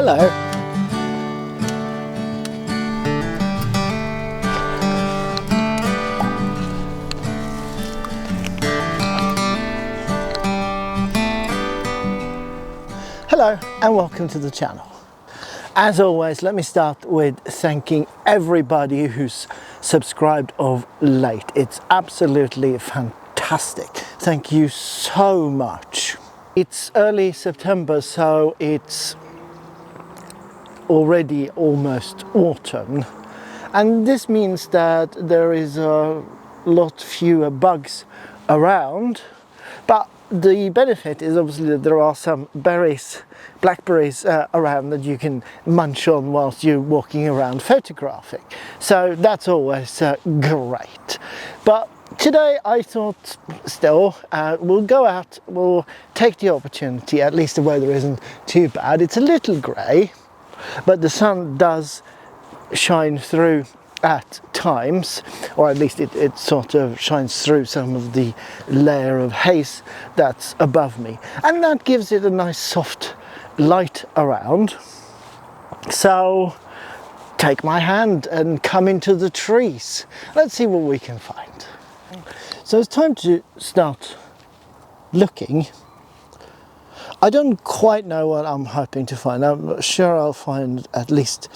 Hello. Hello and welcome to the channel. As always, let me start with thanking everybody who's subscribed of late. It's absolutely fantastic. Thank you so much. It's early September, so it's already almost autumn, and this means that there is a lot fewer bugs around, but the benefit is obviously that there are some berries, blackberries around that you can munch on whilst you're walking around photographing, so that's always great. But today I thought still we'll go out, we'll take the opportunity, at least the weather isn't too bad. It's a little grey, but the sun does shine through at times, or at least it sort of shines through some of the layer of haze that's above me, and that gives it a nice soft light around. So take my hand and come into the trees. Let's see what we can find. So it's time to start looking. I don't quite know what I'm hoping to find. I'm sure I'll find at least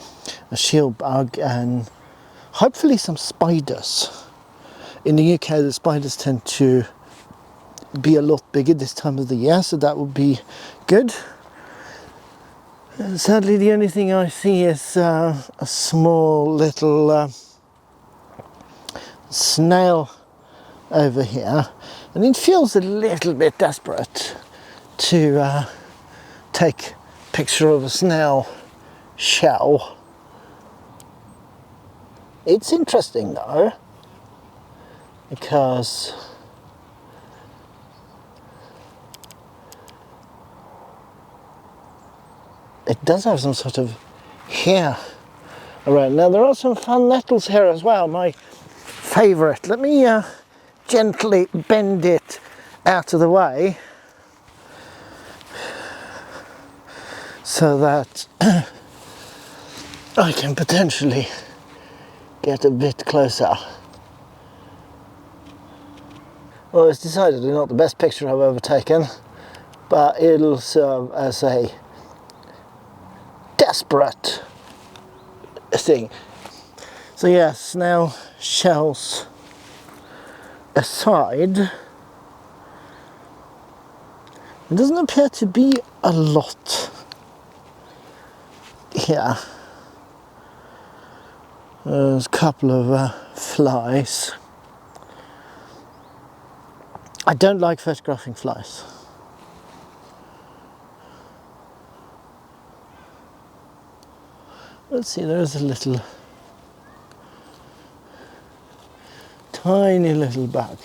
a shield bug and hopefully some spiders. In the UK, the spiders tend to be a lot bigger this time of the year, so that would be good. Sadly, the only thing I see is a small little snail over here, and it feels a little bit desperate to take a picture of a snail shell. It's interesting though, because it does have some sort of hair around. Now there are some fun nettles here as well, my favourite. Let me gently bend it out of the way so that I can potentially get a bit closer. Well, it's decidedly not the best picture I've ever taken, but it'll serve as a desperate thing. So yeah, snail shells aside, there doesn't appear to be a lot here. There's a couple of flies. I don't like photographing flies. Let's see, there is a little tiny little bug.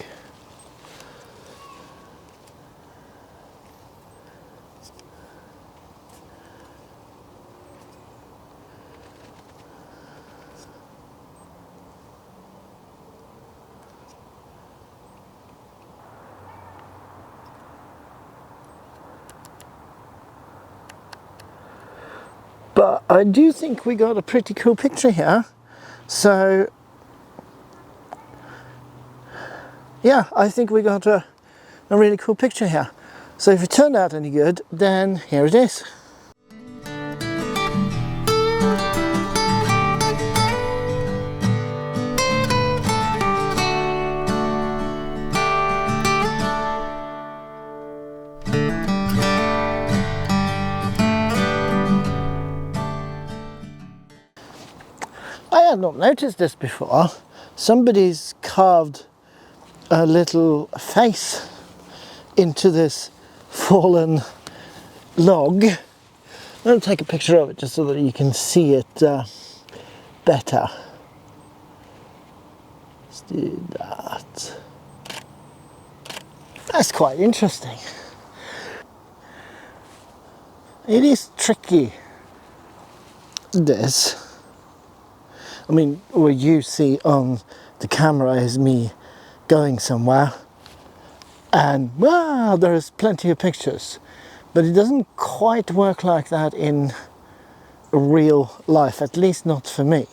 But I do think we got a pretty cool picture here. So yeah, I think we got a really cool picture here. So if it turned out any good, then here it is. I had not noticed this before. Somebody's carved a little face into this fallen log. I'll take a picture of it just so that you can see it better. Let's do that. That's quite interesting. It is tricky, this. I mean, what you see on the camera is me going somewhere and wow, there's plenty of pictures, but it doesn't quite work like that in real life, at least not for me.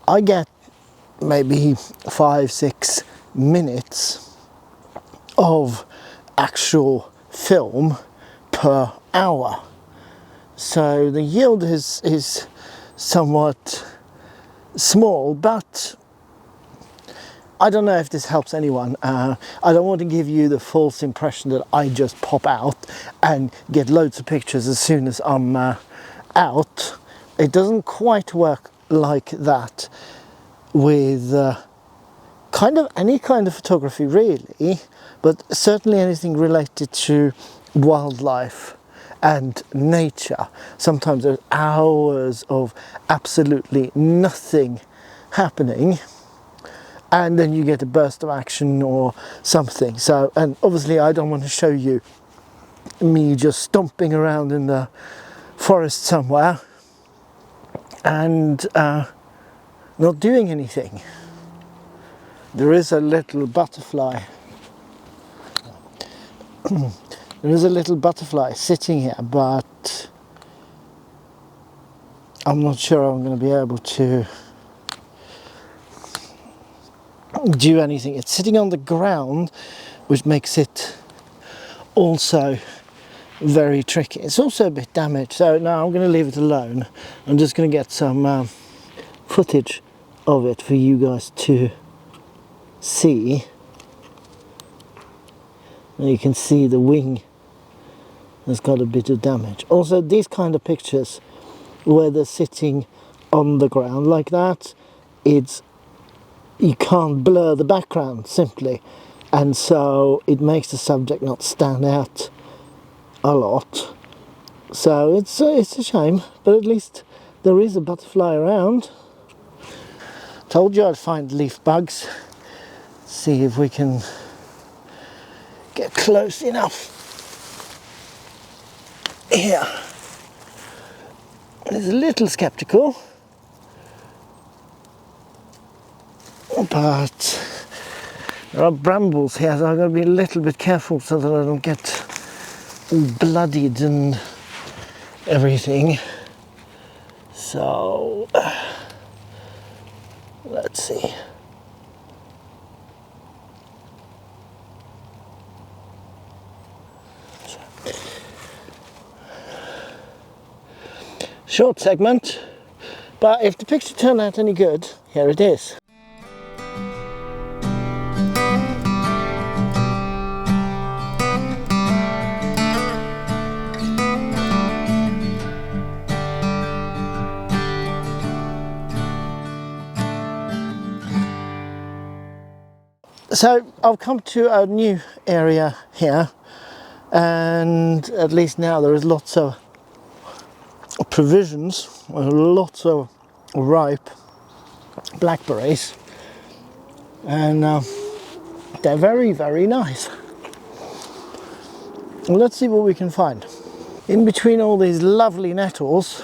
I get maybe 5-6 minutes of actual film per hour. So the yield is somewhat small, but I don't know if this helps anyone. I don't want to give you the false impression that I just pop out and get loads of pictures as soon as I'm out. It doesn't quite work like that with kind of any kind of photography really, but certainly anything related to wildlife and nature. Sometimes there's hours of absolutely nothing happening, and then you get a burst of action or something. So, and obviously I don't want to show you me just stomping around in the forest somewhere and not doing anything. There is a little butterfly. There is a little butterfly sitting here, but I'm not sure I'm going to be able to do anything. It's sitting on the ground, which makes it also very tricky. It's also a bit damaged, so now I'm going to leave it alone. I'm just going to get some footage of it for you guys to see. And you can see the wing has got a bit of damage. Also, these kind of pictures where they're sitting on the ground like that, you can't blur the background simply, and so it makes the subject not stand out a lot. So it's a shame, but at least there is a butterfly around. Told you I'd find leaf bugs. See if we can get close enough. Here. It's a little skeptical, but there are brambles here, so I've got to be a little bit careful so that I don't get bloodied and everything. So let's see. Short segment, but if the picture turned out any good, here it is. So I've come to a new area here, and at least now there is lots of provisions, lots of ripe blackberries, and they're very, very nice. Well, let's see what we can find. In between all these lovely nettles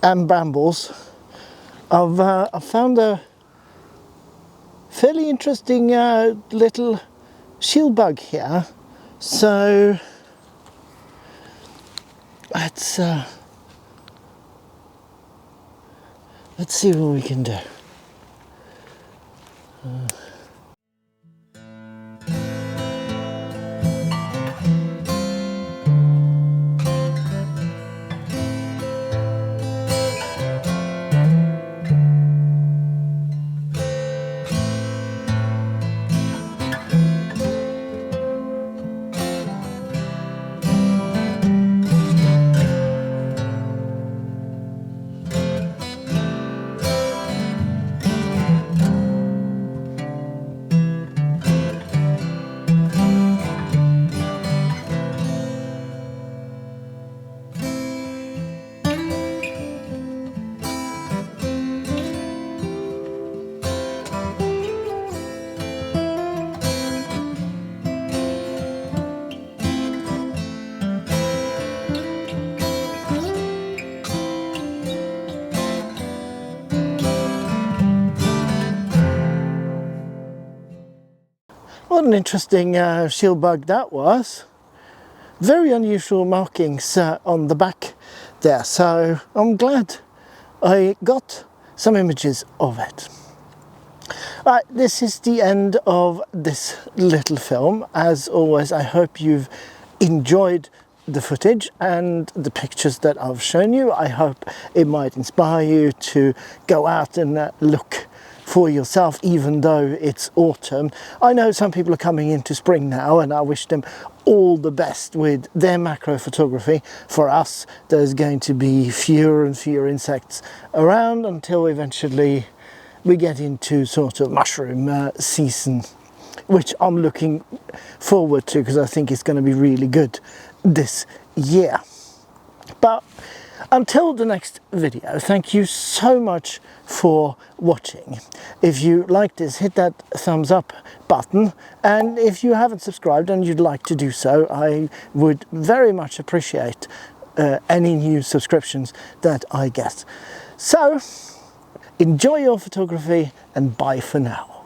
and brambles, I've found a fairly interesting little shield bug here. So let's see what we can do. What an interesting shield bug that was. Very unusual markings on the back there. So I'm glad I got some images of it. Right, this is the end of this little film. As always, I hope you've enjoyed the footage and the pictures that I've shown you. I hope it might inspire you to go out and look for yourself, even though it's autumn. I know some people are coming into spring now, and I wish them all the best with their macro photography. For us, there's going to be fewer and fewer insects around until eventually we get into sort of mushroom season, which I'm looking forward to because I think it's going to be really good this year. But until the next video, thank you so much for watching. If you liked this, hit that thumbs up button, and if you haven't subscribed and you'd like to do so, I would very much appreciate any new subscriptions that I get. So enjoy your photography and bye for now.